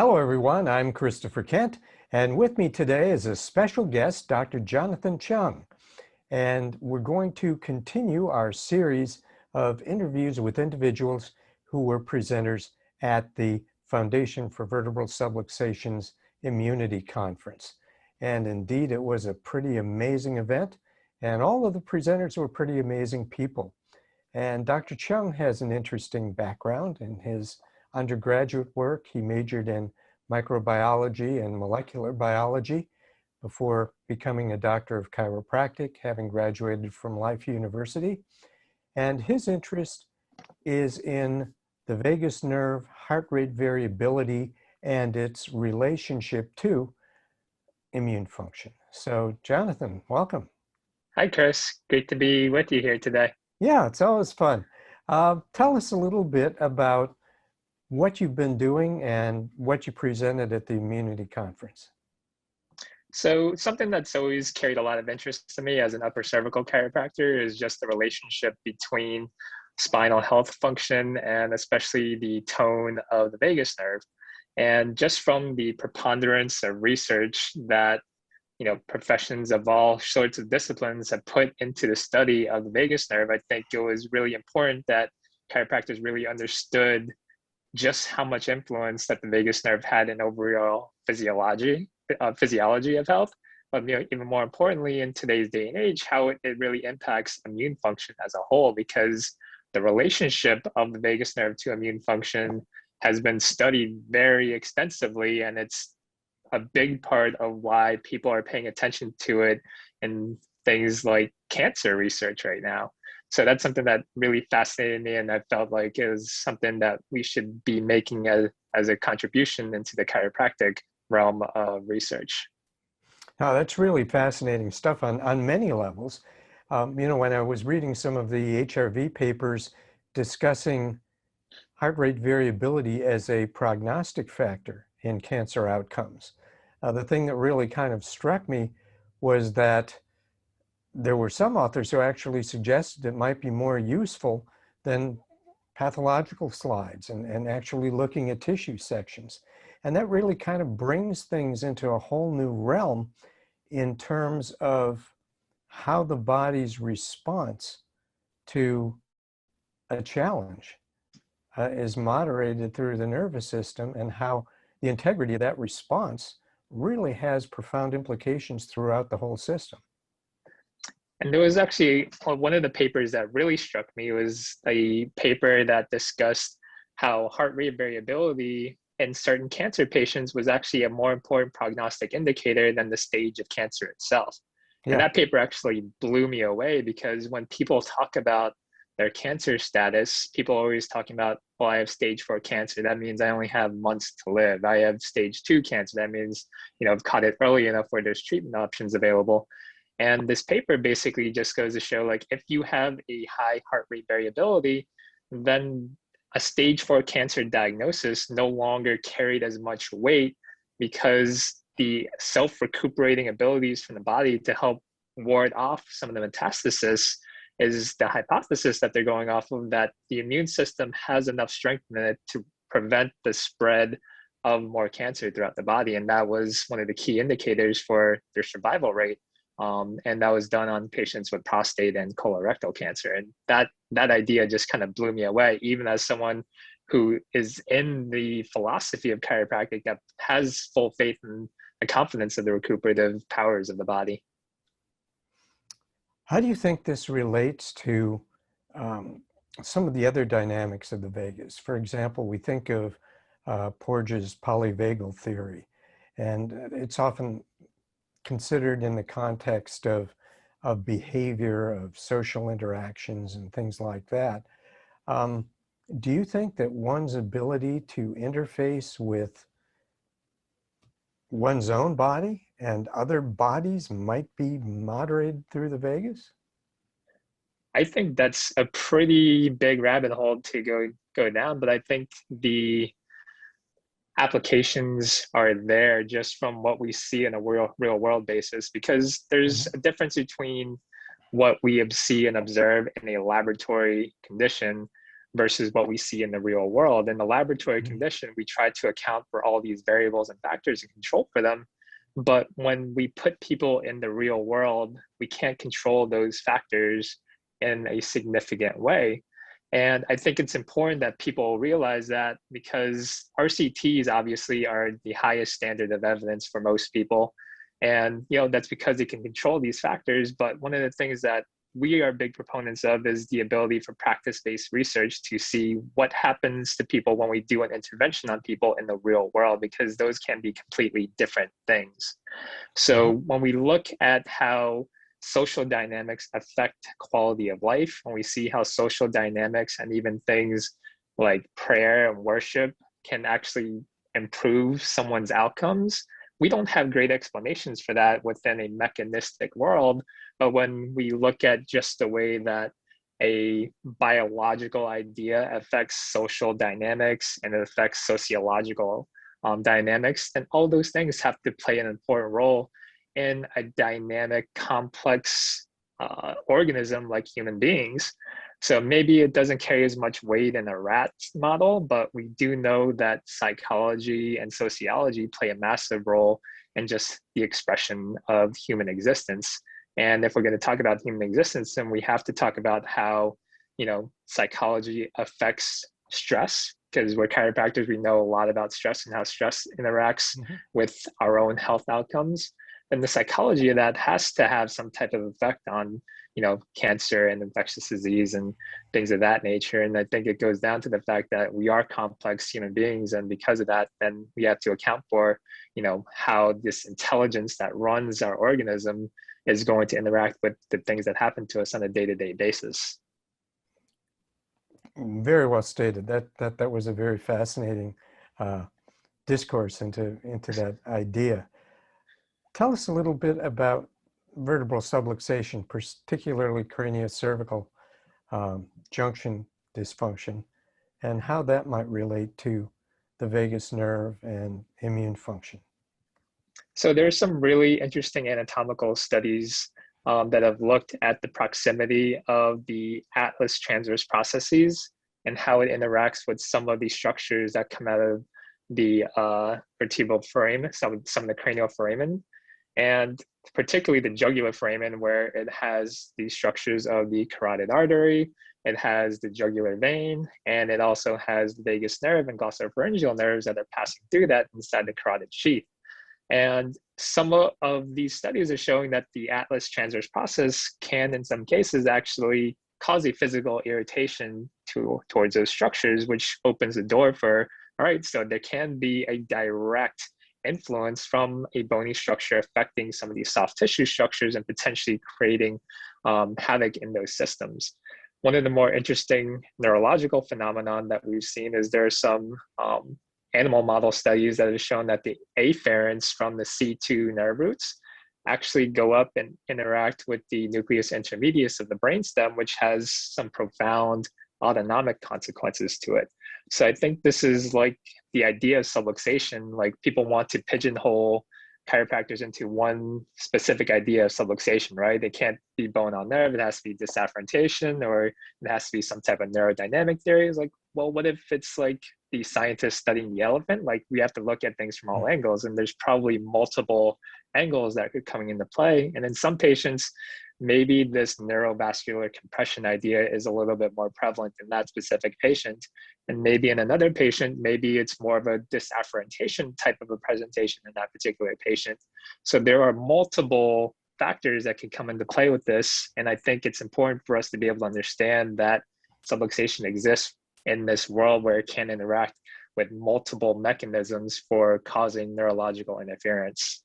Hello, everyone. I'm Christopher Kent, and with me today is a special guest, Dr. Jonathan Chung. And we're going to continue our series of interviews with individuals who were presenters at the Foundation for Vertebral Subluxation's Immunity Conference. And indeed, it was a pretty amazing event, and all of the presenters were pretty amazing people. And Dr. Chung has an interesting background. In his undergraduate work, he majored in microbiology and molecular biology before becoming a doctor of chiropractic, having graduated from Life University. And his interest is in the vagus nerve, heart rate variability, and its relationship to immune function. So, Jonathan, welcome. Hi, Chris. Great to be with you here today. Yeah, it's always fun. Tell us a little bit about what you've been doing and what you presented at the Immunity Conference. So something that's always carried a lot of interest to me as an upper cervical chiropractor is just the relationship between spinal health function and especially the tone of the vagus nerve. And just from the preponderance of research that professions of all sorts of disciplines have put into the study of the vagus nerve, I think it was really important that chiropractors really understood just how much influence that the vagus nerve had in overall physiology of health, but even more importantly in today's day and age, how it really impacts immune function as a whole, because the relationship of the vagus nerve to immune function has been studied very extensively, and it's a big part of why people are paying attention to it in things like cancer research right now. So that's something that really fascinated me, and I felt like it was something that we should be making as a contribution into the chiropractic realm of research. Now, that's really fascinating stuff on many levels. When I was reading some of the HRV papers discussing heart rate variability as a prognostic factor in cancer outcomes, the thing that really kind of struck me was that there were some authors who actually suggested it might be more useful than pathological slides and actually looking at tissue sections. And that really kind of brings things into a whole new realm in terms of how the body's response to a challenge is moderated through the nervous system, and how the integrity of that response really has profound implications throughout the whole system. And there was actually one of the papers that really struck me was a paper that discussed how heart rate variability in certain cancer patients was actually a more important prognostic indicator than the stage of cancer itself. Yeah. And that paper actually blew me away, because when people talk about their cancer status, people are always talking about, well, I have stage 4 cancer. That means I only have months to live. I have stage 2 cancer. That means, I've caught it early enough where there's treatment options available. And this paper basically just goes to show, like, if you have a high heart rate variability, then a stage 4 cancer diagnosis no longer carried as much weight, because the self-recuperating abilities from the body to help ward off some of the metastasis is the hypothesis that they're going off of, that the immune system has enough strength in it to prevent the spread of more cancer throughout the body. And that was one of the key indicators for their survival rate. And that was done on patients with prostate and colorectal cancer. And that idea just kind of blew me away, even as someone who is in the philosophy of chiropractic that has full faith and confidence of the recuperative powers of the body. How do you think this relates to some of the other dynamics of the vagus? For example, we think of Porges' polyvagal theory, and it's often considered in the context of behavior, of social interactions, and things like that. Do you think that one's ability to interface with one's own body and other bodies might be moderated through the vagus? I think that's a pretty big rabbit hole to go down, but I think the applications are there just from what we see in a real world basis, because there's a difference between what we see and observe in a laboratory condition versus what we see in the real world. In the laboratory condition, we try to account for all these variables and factors and control for them. But when we put people in the real world, we can't control those factors in a significant way. And I think it's important that people realize that, because RCTs obviously are the highest standard of evidence for most people. And that's because they can control these factors. But one of the things that we are big proponents of is the ability for practice-based research to see what happens to people when we do an intervention on people in the real world, because those can be completely different things. So when we look at how social dynamics affect quality of life, when we see how social dynamics and even things like prayer and worship can actually improve someone's outcomes, we don't have great explanations for that within a mechanistic world. But when we look at just the way that a biological idea affects social dynamics and it affects sociological dynamics, then all those things have to play an important role in a dynamic, complex organism like human beings. So maybe it doesn't carry as much weight in a rat model, but we do know that psychology and sociology play a massive role in just the expression of human existence. And if we're going to talk about human existence, then we have to talk about how, psychology affects stress, because we're chiropractors, we know a lot about stress and how stress interacts with our own health outcomes. And the psychology of that has to have some type of effect on, cancer and infectious disease and things of that nature. And I think it goes down to the fact that we are complex human beings. And because of that, then we have to account for, how this intelligence that runs our organism is going to interact with the things that happen to us on a day-to-day basis. Very well stated. That was a very fascinating discourse into that idea. Tell us a little bit about vertebral subluxation, particularly craniocervical junction dysfunction, and how that might relate to the vagus nerve and immune function. So there's some really interesting anatomical studies that have looked at the proximity of the atlas transverse processes and how it interacts with some of the structures that come out of the vertebral foramen, some of the cranial foramen, and particularly the jugular foramen, where it has the structures of the carotid artery, it has the jugular vein, and it also has the vagus nerve and glossopharyngeal nerves that are passing through that inside the carotid sheath. And some of these studies are showing that the atlas transverse process can, in some cases, actually cause a physical irritation towards those structures, which opens the door for, all right, so there can be a direct influence from a bony structure affecting some of these soft tissue structures and potentially creating havoc in those systems. One of the more interesting neurological phenomenon that we've seen is there are some animal model studies that have shown that the afferents from the C2 nerve roots actually go up and interact with the nucleus intermedius of the brainstem, which has some profound autonomic consequences to it. So I think this is like the idea of subluxation. Like, people want to pigeonhole chiropractors into one specific idea of subluxation, right? It can't be bone on nerve, it has to be disafferentation, or it has to be some type of neurodynamic theory. It's like, well, what if it's like the scientists studying the elephant? Like, we have to look at things from all angles, and there's probably multiple angles that could coming into play. And in some patients, maybe this neurovascular compression idea is a little bit more prevalent in that specific patient. And maybe in another patient, maybe it's more of a disafferentation type of a presentation in that particular patient. So there are multiple factors that can come into play with this. And I think it's important for us to be able to understand that subluxation exists in this world where it can interact with multiple mechanisms for causing neurological interference.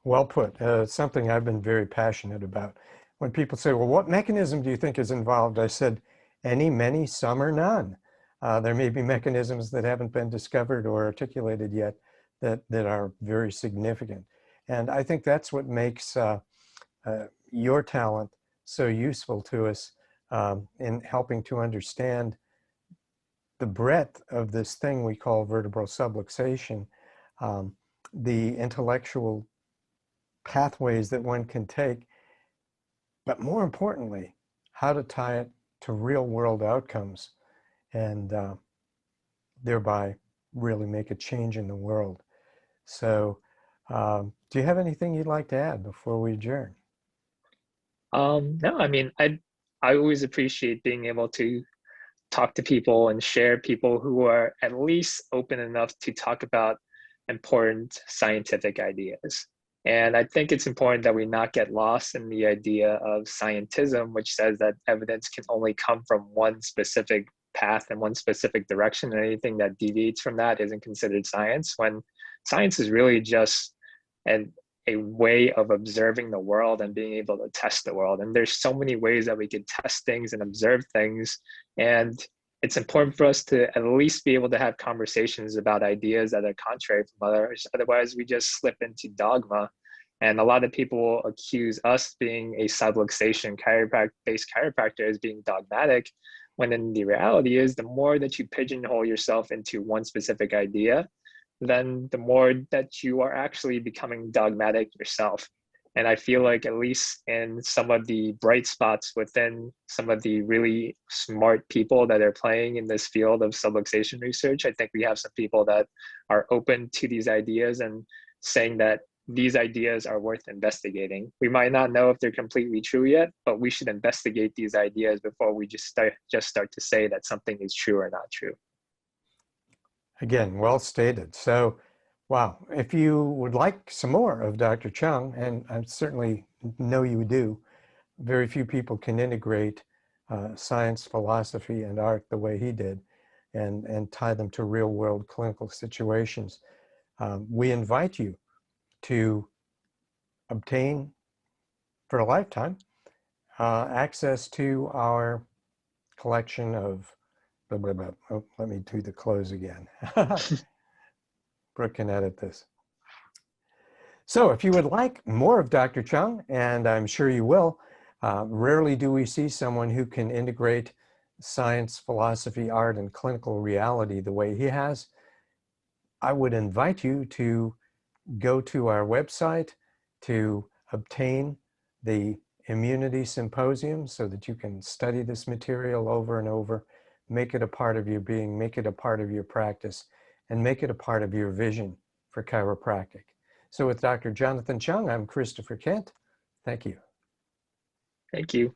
Well put. Something I've been very passionate about. When people say, well, what mechanism do you think is involved? I said, any, many, some, or none. There may be mechanisms that haven't been discovered or articulated yet that are very significant. And I think that's what makes your talent so useful to us in helping to understand the breadth of this thing we call vertebral subluxation, the intellectual pathways that one can take, but more importantly, how to tie it to real world outcomes and thereby really make a change in the world. So do you have anything you'd like to add before we adjourn? No, I mean, I always appreciate being able to talk to people and share people who are at least open enough to talk about important scientific ideas. And I think it's important that we not get lost in the idea of scientism, which says that evidence can only come from one specific path and one specific direction, and anything that deviates from that isn't considered science, when science is really just an a way of observing the world and being able to test the world. And there's so many ways that we could test things and observe things. And it's important for us to at least be able to have conversations about ideas that are contrary from others. Otherwise, we just slip into dogma. And a lot of people will accuse us being a subluxation based chiropractor as being dogmatic, when in the reality is the more that you pigeonhole yourself into one specific idea, then the more that you are actually becoming dogmatic yourself. And I feel like, at least in some of the bright spots within some of the really smart people that are playing in this field of subluxation research, I think we have some people that are open to these ideas and saying that these ideas are worth investigating. We might not know if they're completely true yet, but we should investigate these ideas before we just start to say that something is true or not true. Again, well stated. So, wow, if you would like some more of Dr. Chung, and I certainly know you do, very few people can integrate science, philosophy, and art the way he did, and tie them to real-world clinical situations. We invite you to obtain, for a lifetime, access to our collection of blah, blah, blah. Oh, let me do the close again. Brooke can edit this. So if you would like more of Dr. Chung, and I'm sure you will, rarely do we see someone who can integrate science, philosophy, art, and clinical reality the way he has. I would invite you to go to our website to obtain the Immunity Symposium so that you can study this material over and over, make it a part of your being, make it a part of your practice, and make it a part of your vision for chiropractic. So with Dr. Jonathan Chung, I'm Christopher Kent. Thank you. Thank you.